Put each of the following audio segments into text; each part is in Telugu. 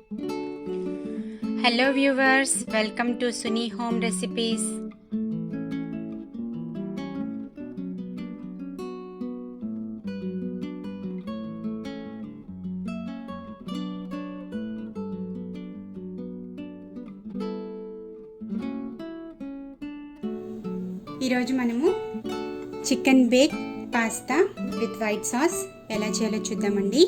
Hello viewers, welcome to Suni home recipes. ఈరోజు మనము chicken bake pasta with white sauce ఎలా చేయాలో చూద్దామండి.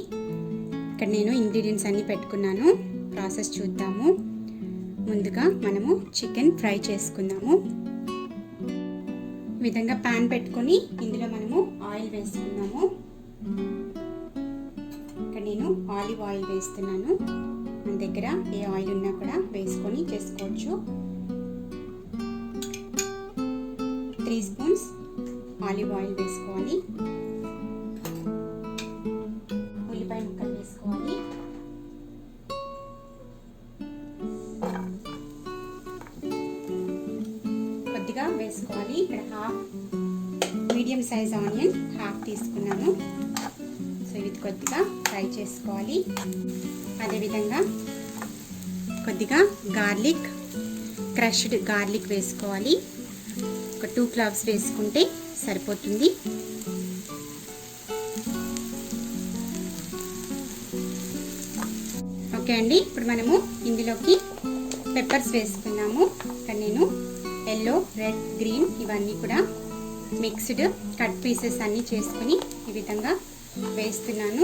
ఇక్కడ నేను ఇంగ్రీడియంట్స్ అన్నీ పెట్టుకున్నాను. ప్రాసెస్ చూద్దాము. ముందుగా మనము చికెన్ ఫ్రై చేసుకుందాము. ఈ విధంగా ప్యాన్ పెట్టుకొని ఇందులో మనము ఆయిల్ వేసుకుందాము. ఇక్కడ నేను ఆలివ్ ఆయిల్ వేస్తున్నాను. మన దగ్గర ఏ ఆయిల్ ఉన్నా కూడా వేసుకొని చేసుకోవచ్చు. 3 స్పూన్స్ ఆలివ్ ఆయిల్ వేసుకోవాలి. ఉల్లిపాయ ముక్కలు వేసుకోవాలి. కొద్దిగా వేసుకోవాలి. ఇక్కడ half medium size onion half తీసుకున్నాను. సో ఇది కొద్దిగా ఫ్రై చేసుకోవాలి. అదేవిధంగా కొద్దిగా గార్లిక్, క్రష్డ్ గార్లిక్ వేసుకోవాలి. ఒక 2 క్లావ్స్ వేసుకుంటే సరిపోతుంది. ఓకే అండి, ఇప్పుడు మనము ఇందులోకి పెప్పర్స్ వేసుకున్నాము. ఇక్కడ నేను ఎల్లో, రెడ్, గ్రీన్ ఇవన్నీ కూడా మిక్స్డ్ కట్ పీసెస్ అన్నీ చేసుకుని ఈ విధంగా వేస్తున్నాను.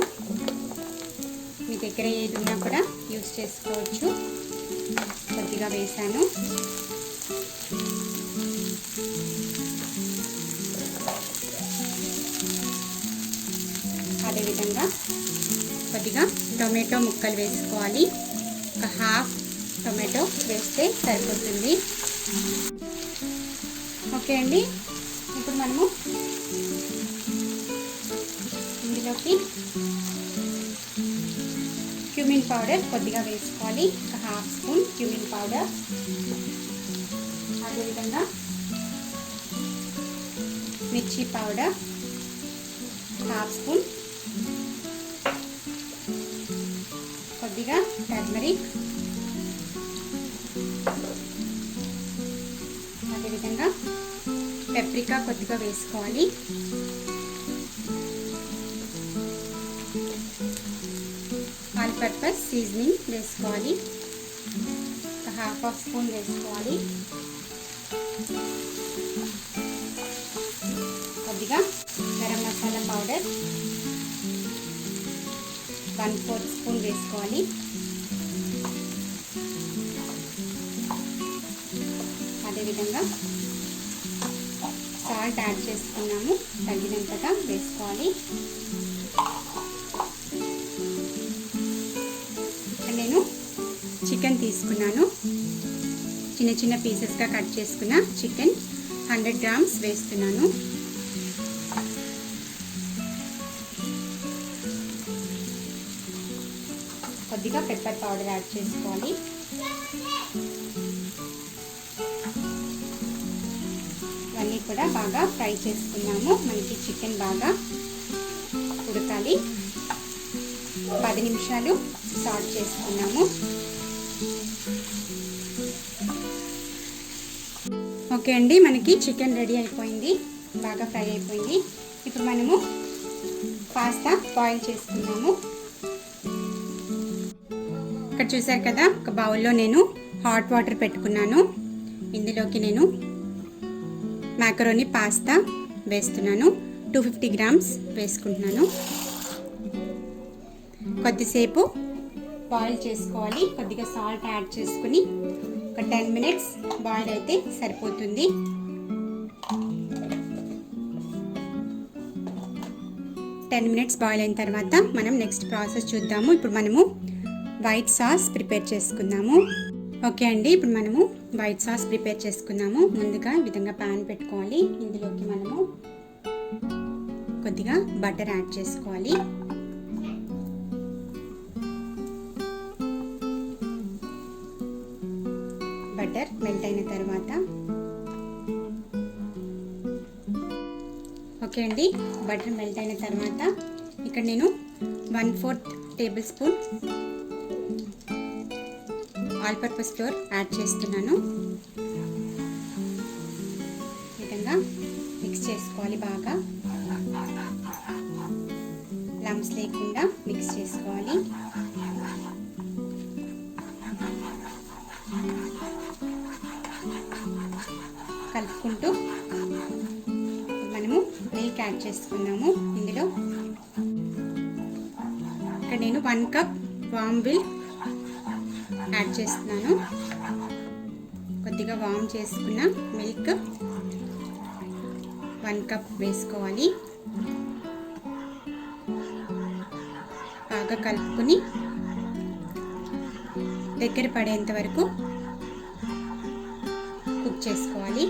మీ దగ్గర ఏది ఉన్నా కూడా యూజ్ చేసుకోవచ్చు. కొద్దిగా వేసాను. అదేవిధంగా కొద్దిగా టొమాటో ముక్కలు వేసుకోవాలి. ఒక హాఫ్ టొమాటో వేస్తే సరిపోతుంది. ఓకే అండి, ఇప్పుడు మనము ఇందులోకి క్యూమిన్ పౌడర్ కొద్దిగా వేసుకోవాలి. ఒక హాఫ్ స్పూన్ క్యూమిన్ పౌడర్. అదేవిధంగా మిర్చి పౌడర్ హాఫ్ స్పూన్. కొద్దిగా టర్మరిక్. అదేవిధంగా పెప్రికా కొద్దిగా వేసుకోవాలి. ఆల్ పర్పస్ సీజనింగ్ వేసుకోవాలి. ఒక హాఫ్ స్పూన్ వేసుకోవాలి. కొద్దిగా గరం మసాలా పౌడర్ 1/4 స్పూన్ వేసుకోవాలి. అదేవిధంగా సాల్ట్ యాడ్ చేసుకున్నాము, తగినంతగా వేసుకోవాలి. నేను చికెన్ తీసుకున్నాను. చిన్న చిన్న పీసెస్గా కట్ చేసుకున్న చికెన్ 100 గ్రామ్స్ వేస్తున్నాను. కొద్దిగా పెప్పర్ పౌడర్ యాడ్ చేసుకోవాలి. ఇవన్నీ కూడా బాగా ఫ్రై చేసుకున్నాము. మనకి చికెన్ బాగా ఉడకాలి. 10 నిమిషాలు సాల్ట్ చేసుకున్నాము. ఓకే అండి, మనకి చికెన్ రెడీ అయిపోయింది. బాగా ఫ్రై అయిపోయింది. ఇప్పుడు మనము పాస్తా బాయిల్ చేసుకున్నాము. ఇక్కడ చూసారు కదా, ఒక బౌల్లో నేను హాట్ వాటర్ పెట్టుకున్నాను. ఇందులోకి నేను మాకరోని పాస్తా వేస్తున్నాను. 250 గ్రామ్స్ వేసుకుంటున్నాను. కొద్దిసేపు బాయిల్ చేసుకోవాలి. కొద్దిగా సాల్ట్ యాడ్ చేసుకుని ఒక 10 మినిట్స్ బాయిల్ అయితే సరిపోతుంది. మినిట్స్ బాయిల్ అయిన తర్వాత మనం నెక్స్ట్ ప్రాసెస్ చూద్దాము. ఇప్పుడు మనము వైట్ సాస్ ప్రిపేర్ చేసుకుందాము. ఓకే అండి, ఇప్పుడు మనము వైట్ సాస్ ప్రిపేర్ చేసుకుందాము. ముందుగా ఈ విధంగా ప్యాన్ పెట్టుకోవాలి. ఇందులోకి మనము కొద్దిగా బటర్ యాడ్ చేసుకోవాలి. బటర్ మెల్ట్ అయిన తర్వాత ఓకే అండి, బటర్ మెల్ట్ అయిన తర్వాత ఇక్కడ నేను 1/4 table spoon all purpose floor add చేస్తున్నాను. ఈ విధంగా మిక్స్ చేసుకోవాలి. బాగా లంప్స్ లేకుండా మిక్స్ చేసుకోవాలి. కలుపుకుంటూ మనము మిల్క్ యాడ్ చేసుకున్నాము. ఇందులో ఇక్కడ నేను 1 కప్ వామ్ మిల్క్ యాడ్ చేస్తున్నాను. కొద్దిగా వామ్ చేసుకున్న మిల్క్ 1 కప్ వేసుకోవాలి. బాగా కలుపుకొని దగ్గర పడేంత వరకు కుక్ చేసుకోవాలి.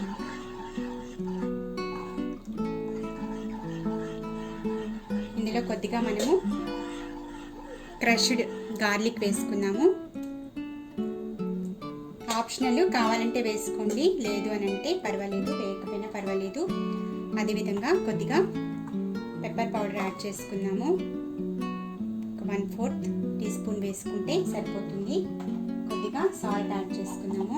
ఇందులో కొద్దిగా మనము క్రష్డ్ గార్లిక్ వేసుకున్నాము. ఆప్షనల్, కావాలంటే వేసుకోండి, లేదు అని అంటే పర్వాలేదు, వేయకపోయినా పర్వాలేదు. అదేవిధంగా కొద్దిగా పెప్పర్ పౌడర్ యాడ్ చేసుకున్నాము. 1/4 టీ స్పూన్ వేసుకుంటే సరిపోతుంది. కొద్దిగా సాల్ట్ యాడ్ చేసుకున్నాము.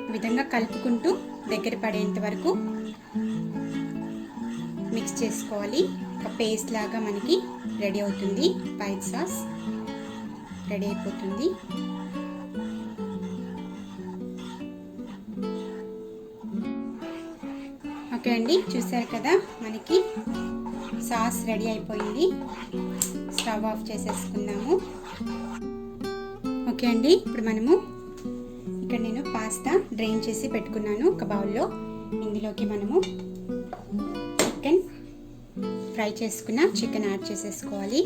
ఈ విధంగా కలుపుకుంటూ దగ్గర పడేంత వరకు మిక్స్ చేసుకోవాలి. ఒక పేస్ట్ లాగా మనకి రెడీ అవుతుంది. వైట్ సాస్ రెడీ అయిపోతుంది. ఓకే అండి, చూసారు కదా మనకి సాస్ రెడీ అయిపోయింది. స్టవ్ ఆఫ్ చేసేసుకుందాము. ఓకే అండి, ఇప్పుడు మనము ఇక్కడ నేను పాస్తా డ్రైన్ చేసి పెట్టుకున్నాను ఒక బౌల్లో. ఇందులోకి మనము చికెన్ ఫ్రై చేసుకున్న చికెన్ యాడ్ చేసేసుకోవాలి.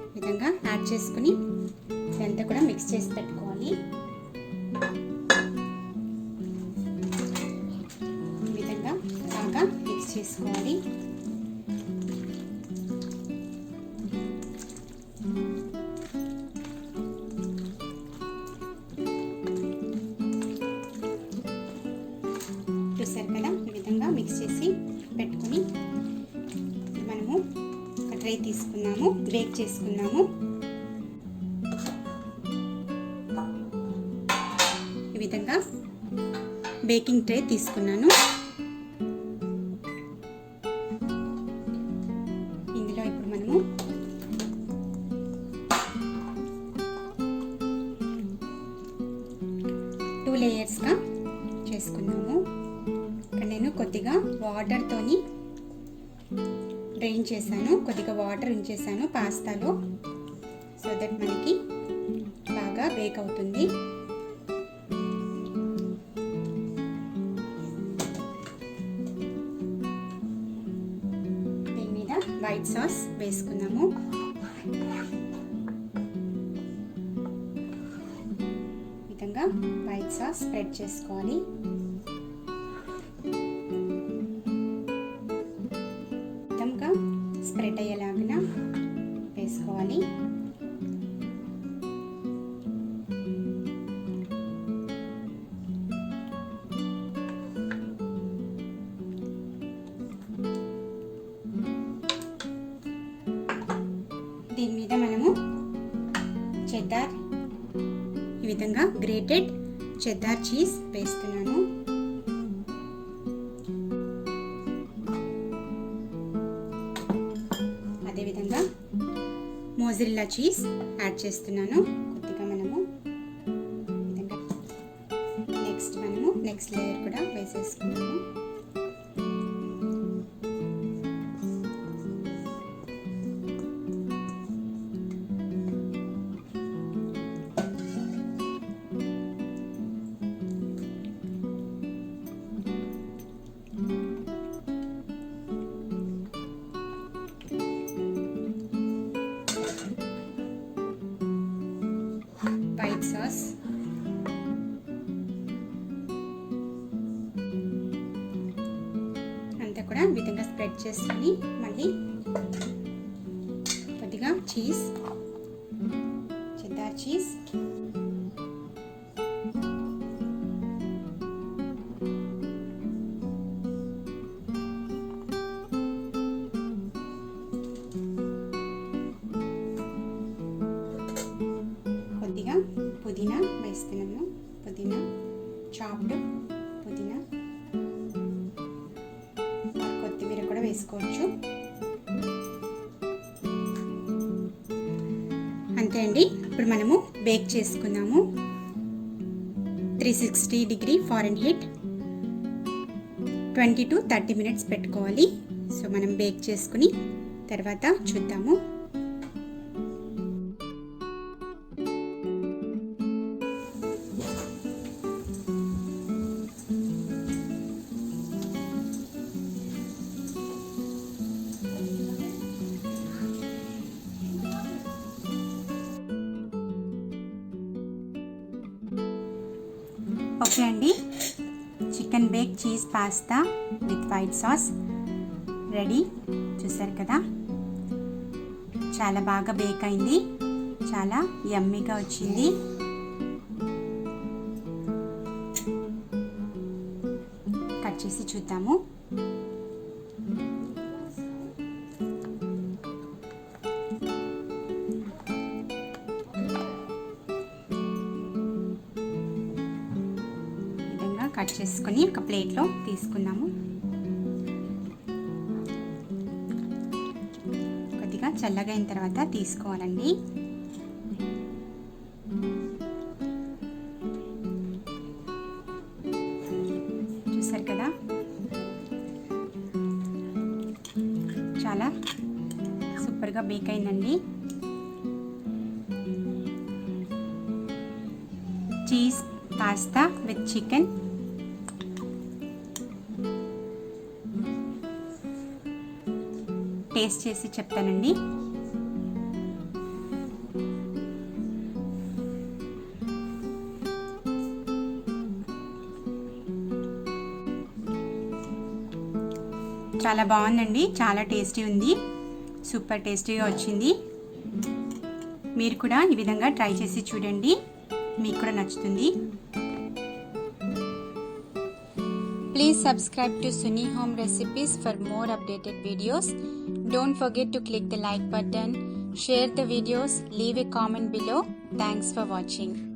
ఈ విధంగా యాడ్ చేసుకుని ఇదంతా కూడా మిక్స్ చేసి పెట్టుకోవాలి. ఈ విధంగా బాగా మిక్స్ చేసుకోవాలి. చూసారు కదా, ఈ విధంగా మిక్స్ చేసి పెట్టుకుని మనము ఒక ట్రే తీసుకున్నాము, బేక్ చేసుకున్నాము. ఈ విధంగా బేకింగ్ ట్రే తీసుకున్నాను. ఇందులో ఇప్పుడు మనము టూ లేయర్స్గా చేసుకున్నాము. ఇక్కడ నేను కొద్దిగా వాటర్తోని డ్రైన్ చేశాను, కొద్దిగా వాటర్ ఉంచేసాను పాస్తాలో, సో దట్ మనకి బాగా బేక్ అవుతుంది. దీని మీద వైట్ సాస్ వేసుకున్నాము. ఈ విధంగా వైట్ సాస్ స్ప్రెడ్ చేసుకోవాలి. విధంగా స్ప్రెడ్ అయ్యేలాగా వేసుకోవాలి. దీని మీద మనము చెద్దార్, ఈ విధంగా గ్రేటెడ్ చెద్దార్ చీజ్ వేస్తున్నాను. అదేవిధంగా మోజరెల్లా చీజ్ యాడ్ చేస్తున్నాను. కొద్దిగా మనము విధంగా నెక్స్ట్ లేయర్ కూడా వేసేసుకున్నాము. వైట్ సాస్, అంతా కూడా ఈ విధంగా స్ప్రెడ్ చేసుకుని మళ్ళీ కొద్దిగా చీజ్, చెద్దార్ చీజ్, వేసుకున్నాను. పుదీనా, చాప్డ్ పుదీనా, కొత్తిమీర కూడా వేసుకోవచ్చు. అంతే అండి. ఇప్పుడు మనము బేక్ చేసుకుందాము. 360 డిగ్రీ ఫారెన్హీట్ 20 to 30 minutes పెట్టుకోవాలి. సో మనం బేక్ చేసుకుని తర్వాత చూద్దాము. ఓకే అండి, chicken bake cheese pasta with white sauce ready. చూసారు కదా, చాలా బాగా బేక్ అయింది, చాలా యమ్మీగా వచ్చింది. కట్ చేసి చూద్దాము. కట్ చేసుకొని ఒక ప్లేట్లో తీసుకున్నాము. కొద్దిగా చల్లగా అయిన తర్వాత తీసుకోవాలండి. చూసారు కదా, చాలా సూపర్గా బేక్ అయిందండి. Cheese pasta with chicken. Taste చేసి చెప్తానండి. చాలా బాగుందండి, చాలా టేస్టీ ఉంది, సూపర్ టేస్టీగా వచ్చింది. మీరు కూడా ఈ విధంగా ట్రై చేసి చూడండి, మీకు కూడా నచ్చుతుంది. Please subscribe to Suni Home Recipes for more updated videos. Don't forget to click the like button, share the videos, leave a comment below. Thanks for watching.